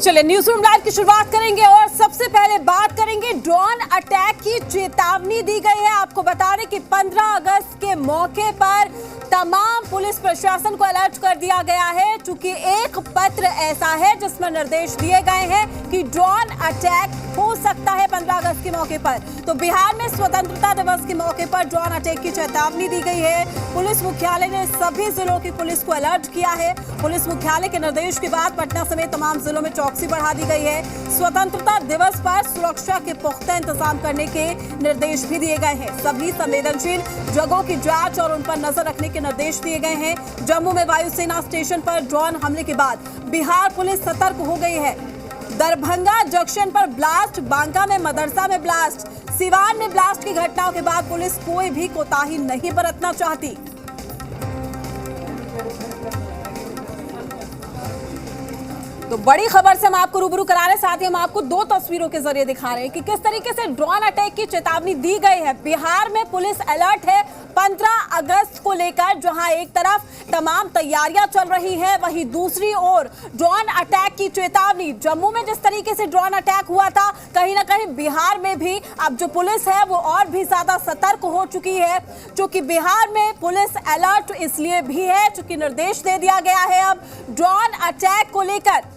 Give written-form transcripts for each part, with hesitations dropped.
चलिए news room live की शुरुआत करेंगे और सबसे पहले बात करेंगे ड्रोन अटैक की चेतावनी दी गई है। आपको बता दें कि 15 अगस्त के मौके पर तमाम पुलिस प्रशासन को अलर्ट कर दिया गया है, चूंकि एक पत्र ऐसा है जिसमें निर्देश दिए गए हैं कि ड्रोन अटैक हो सकता है 15 अगस्त के मौके पर। तो बिहार में स्वतंत्रता दिवस के मौके पर ड्रोन अटैक की चेतावनी दी गई है। पुलिस मुख्यालय ने सभी जिलों की पुलिस को अलर्ट किया है। पुलिस मुख्यालय के निर्देश के बाद पटना समेत तमाम जिलों में चौकसी बढ़ा दी गई है। स्वतंत्रता दिवस पर सुरक्षा के पुख्ता इंतजाम करने के निर्देश भी दिए गए हैं। सभी संवेदनशील जगहों की जांच और उन पर नजर रखने के निर्देश दिए गए हैं। जम्मू में वायुसेना स्टेशन पर ड्रोन हमले के बाद बिहार पुलिस सतर्क हो गई है। दरभंगा जंक्शन पर ब्लास्ट, बांका में मदरसा में ब्लास्ट, सिवान में ब्लास्ट की घटनाओं के बाद पुलिस कोई भी कोताही नहीं बरतना चाहती। तो बड़ी खबर से हम आपको रूबरू करा रहे हैं, साथ ही हम आपको दो तस्वीरों के जरिए दिखा रहे हैं कि किस तरीके से ड्रोन अटैक की चेतावनी दी गई है। बिहार में पुलिस अलर्ट है 15 अगस्त को लेकर, जहां एक तरफ तमाम तैयारियां चल रही है, वहीं दूसरी ओर ड्रोन अटैक की चेतावनी। जम्मू में जिस तरीके से ड्रोन अटैक हुआ था, कहीं ना कहीं बिहार में भी अब जो पुलिस है वो और भी ज्यादा सतर्क हो चुकी है। क्योंकि बिहार में पुलिस अलर्ट इसलिए भी है चूंकि निर्देश दे दिया गया है अब ड्रोन अटैक को लेकर।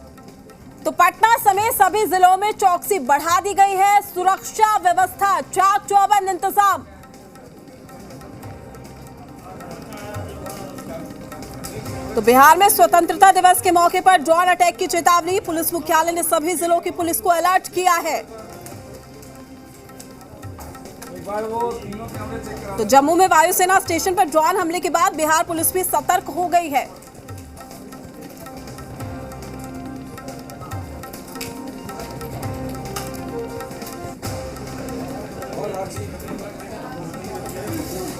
तो पटना समेत सभी जिलों में चौकसी बढ़ा दी गई है। सुरक्षा व्यवस्था चाक चौबंद इंतजाम। तो बिहार में स्वतंत्रता दिवस के मौके पर ड्रोन अटैक की चेतावनी। पुलिस मुख्यालय ने सभी जिलों की पुलिस को अलर्ट किया है। तो जम्मू में वायुसेना स्टेशन पर ड्रोन हमले के बाद बिहार पुलिस भी सतर्क हो गई है।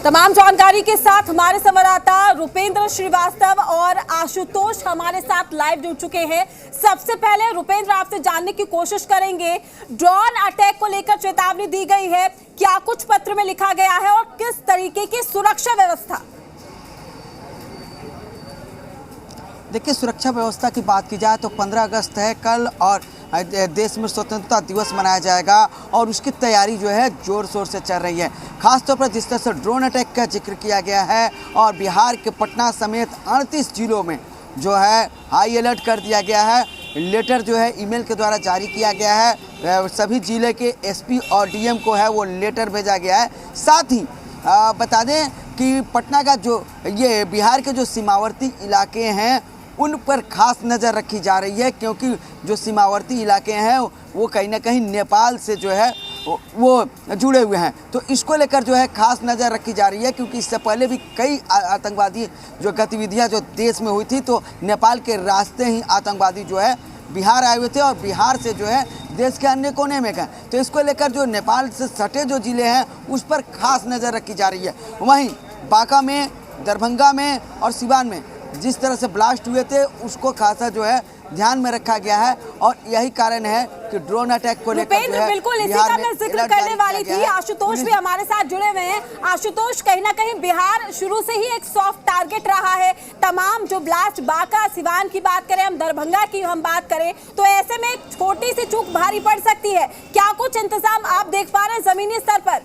तमाम जानकारी के साथ हमारे संवाददाता रुपेंद्र श्रीवास्तव और आशुतोष हमारे साथ लाइव जुड़ चुके हैं। सबसे पहले रुपेंद्र, आपसे जानने की कोशिश करेंगे, ड्रोन अटैक को लेकर चेतावनी दी गई है, क्या कुछ पत्र में लिखा गया है और किस तरीके की सुरक्षा व्यवस्था? देखिए, सुरक्षा व्यवस्था की बात की जाए तो 15 अगस्त है कल, और देश में स्वतंत्रता दिवस मनाया जाएगा और उसकी तैयारी जो है जोर शोर से चल रही है। खासतौर पर जिस तरह से ड्रोन अटैक का जिक्र किया गया है और बिहार के पटना समेत 38 जिलों में जो है हाई अलर्ट कर दिया गया है। लेटर जो है ईमेल के द्वारा जारी किया गया है। सभी जिले के एसपी और डीएम को है वो लेटर भेजा गया है। साथ ही बता दें कि पटना का जो ये बिहार के जो सीमावर्ती इलाके हैं उन पर खास नज़र रखी जा रही है, क्योंकि जो सीमावर्ती इलाके हैं वो कहीं ना कहीं नेपाल से जो है वो जुड़े हुए हैं। तो इसको लेकर जो है खास नज़र रखी जा रही है, क्योंकि इससे पहले भी कई आतंकवादी जो गतिविधियां जो देश में हुई थी, तो नेपाल के रास्ते ही आतंकवादी जो है बिहार आए हुए थे और बिहार से जो है देश के अन्य कोने में गए। तो इसको लेकर जो नेपाल से सटे जो ज़िले हैं उस पर खास नज़र रखी जा रही है। वहीं बांका में, दरभंगा में और सिवान में जिस तरह से ब्लास्ट हुए थे उसको खासा जो है ध्यान में रखा गया है, और यही कारण है कि ड्रोन अटैक को लेकर जो है बिल्कुल इसी का मैं जिक्र करने वाली थी। आशुतोष भी हमारे साथ जुड़े हुए हैं। आशुतोष, कहीं ना कहीं बिहार शुरू से ही एक सॉफ्ट टारगेट रहा है। तमाम जो ब्लास्ट बांका, सिवान की बात करें, हम दरभंगा की हम बात करें, तो ऐसे में एक छोटी सी चूक भारी पड़ सकती है। क्या कुछ इंतजाम आप देख पा रहे हैं जमीनी स्तर पर?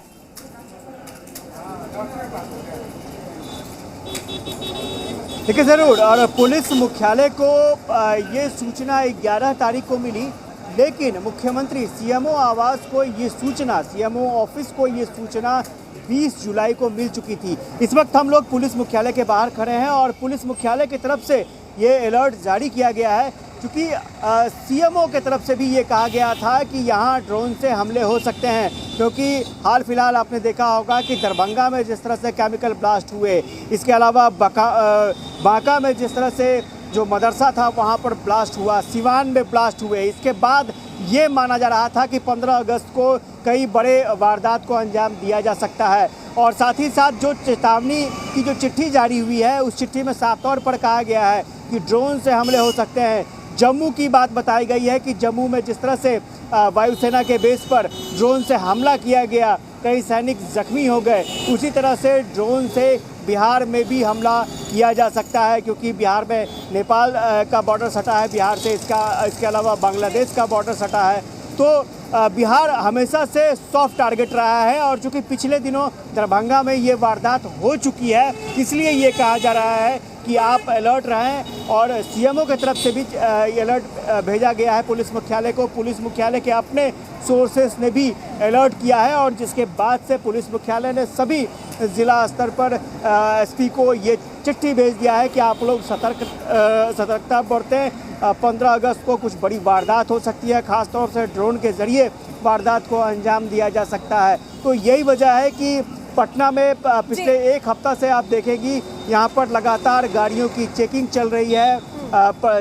देखिए ज़रूर, और पुलिस मुख्यालय को ये सूचना 11 तारीख को मिली, लेकिन मुख्यमंत्री सीएमओ आवास को ये सूचना, सीएमओ ऑफिस को ये सूचना 20 जुलाई को मिल चुकी थी। इस वक्त हम लोग पुलिस मुख्यालय के बाहर खड़े हैं और पुलिस मुख्यालय की तरफ से ये अलर्ट जारी किया गया है, क्योंकि सीएमओ की तरफ से भी ये कहा गया था कि यहाँ ड्रोन से हमले हो सकते हैं। क्योंकि हाल फिलहाल आपने देखा होगा कि दरभंगा में जिस तरह से केमिकल ब्लास्ट हुए, इसके अलावा बांका में जिस तरह से जो मदरसा था वहाँ पर ब्लास्ट हुआ, सिवान में ब्लास्ट हुए। इसके बाद ये माना जा रहा था कि 15 अगस्त को कई बड़े वारदात को अंजाम दिया जा सकता है। और साथ ही साथ जो चेतावनी की जो चिट्ठी जारी हुई है, उस चिट्ठी में साफ तौर पर कहा गया है कि ड्रोन से हमले हो सकते हैं। जम्मू की बात बताई गई है कि जम्मू में जिस तरह से वायुसेना के बेस पर ड्रोन से हमला किया गया, कई सैनिक जख्मी हो गए, उसी तरह से ड्रोन से बिहार में भी हमला किया जा सकता है, क्योंकि बिहार में नेपाल का बॉर्डर सटा है बिहार से, इसके अलावा बांग्लादेश का बॉर्डर सटा है। तो बिहार हमेशा से सॉफ्ट टारगेट रहा है, और चूँकि पिछले दिनों दरभंगा में ये वारदात हो चुकी है, इसलिए ये कहा जा रहा है कि आप अलर्ट रहें। और सीएमओ की तरफ से भी अलर्ट भेजा गया है पुलिस मुख्यालय को। पुलिस मुख्यालय के अपने सोर्सेस ने भी अलर्ट किया है, और जिसके बाद से पुलिस मुख्यालय ने सभी ज़िला स्तर पर एसपी को ये चिट्ठी भेज दिया है कि आप लोग सतर्कता बरतें। 15 अगस्त को कुछ बड़ी वारदात हो सकती है, ख़ासतौर से ड्रोन के ज़रिए वारदात को अंजाम दिया जा सकता है। तो यही वजह है कि पटना में पिछले एक हफ्ता से आप देखेंगी यहाँ पर लगातार गाड़ियों की चेकिंग चल रही है,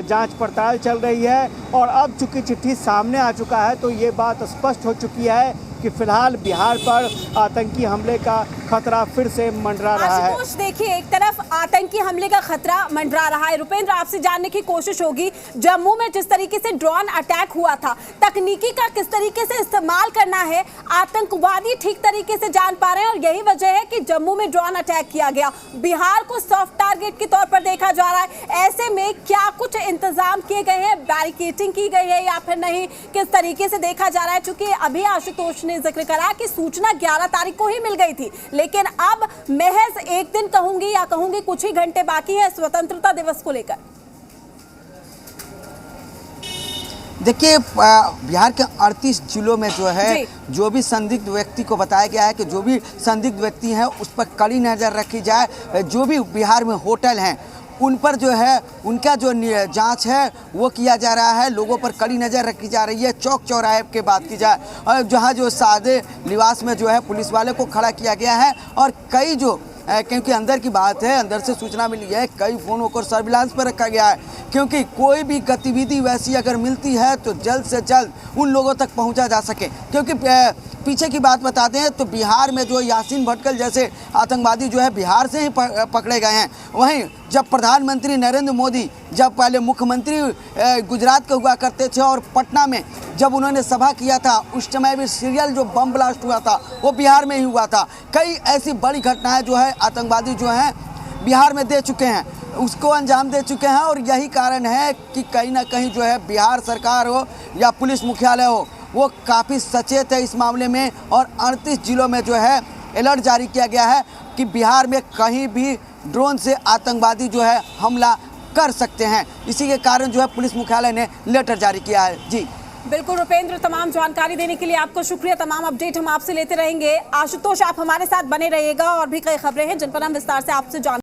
जांच पड़ताल चल रही है। और अब चूँकि चिट्ठी सामने आ चुका है, तो ये बात स्पष्ट हो चुकी है कि फिलहाल बिहार पर आतंकी हमले का खतरा फिर से मंडरा रहा है। आशुतोष, देखिए, एक तरफ आतंकी हमले का खतरा मंडरा रहा है। रुपेंद्र, आपसे जानने की कोशिश होगी, जम्मू में जिस तरीके से ड्रोन अटैक हुआ था, तकनीकी का किस तरीके से इस्तेमाल करना है आतंकवादी ठीक तरीके से जान पा रहे हैं, और यही वजह है कि जम्मू में ड्रोन अटैक किया गया। बिहार को सॉफ्ट टारगेट के तौर पर देखा जा रहा है। ऐसे में क्या कुछ इंतजाम किए गए हैं, बैरिकेडिंग की गई है या फिर नहीं, किस तरीके से देखा जा रहा है? चूंकि अभी आशुतोष ने जिक्र करा कि सूचना 11 तारीख को ही मिल गई थी, लेकिन अब महज एक दिन कहूंगी या कहूंगी कुछ ही घंटे बाकी है स्वतंत्रता दिवस को लेकर। देखिए, बिहार के 38 जिलों में जो है, जो भी संदिग्ध व्यक्ति को बताया गया है कि जो भी संदिग्ध व्यक्ति हैं उस पर कड़ी नज़र रखी जाए। जो भी बिहार में होटल हैं उन पर जो है उनका जो जांच है वो किया जा रहा है, लोगों पर कड़ी नज़र रखी जा रही है। चौक चौराहे की बात की जाए, और जहाँ जो सादे लिबास में जो है पुलिस वाले को खड़ा किया गया है, और कई जो क्योंकि अंदर की बात है, अंदर से सूचना मिली है, कई फ़ोनों को सर्विलांस पर रखा गया है, क्योंकि कोई भी गतिविधि वैसी अगर मिलती है तो जल्द से जल्द उन लोगों तक पहुंचा जा सके। क्योंकि पीछे की बात बताते हैं तो बिहार में जो यासीन भटकल जैसे आतंकवादी जो है बिहार से ही पकड़े गए हैं। वहीं जब प्रधानमंत्री नरेंद्र मोदी जब पहले मुख्यमंत्री गुजरात के हुआ करते थे, और पटना में जब उन्होंने सभा किया था, उस समय भी सीरियल जो बम ब्लास्ट हुआ था वो बिहार में ही हुआ था। कई ऐसी बड़ी घटनाएं जो है आतंकवादी जो हैं बिहार में दे चुके हैं, उसको अंजाम दे चुके हैं। और यही कारण है कि कहीं ना कहीं जो है बिहार सरकार हो या पुलिस मुख्यालय हो, वो काफ़ी सचेत है इस मामले में। और 38 जिलों में जो है अलर्ट जारी किया गया है कि बिहार में कहीं भी ड्रोन से आतंकवादी जो है हमला कर सकते हैं। इसी के कारण जो है पुलिस मुख्यालय ने लेटर जारी किया है। जी बिल्कुल रुपेंद्र, तमाम जानकारी देने के लिए आपको शुक्रिया। तमाम अपडेट हम आपसे लेते रहेंगे। आशुतोष, आप हमारे साथ बने रहिएगा, और भी कई खबरें हैं जिन पर हम विस्तार से आपसे जान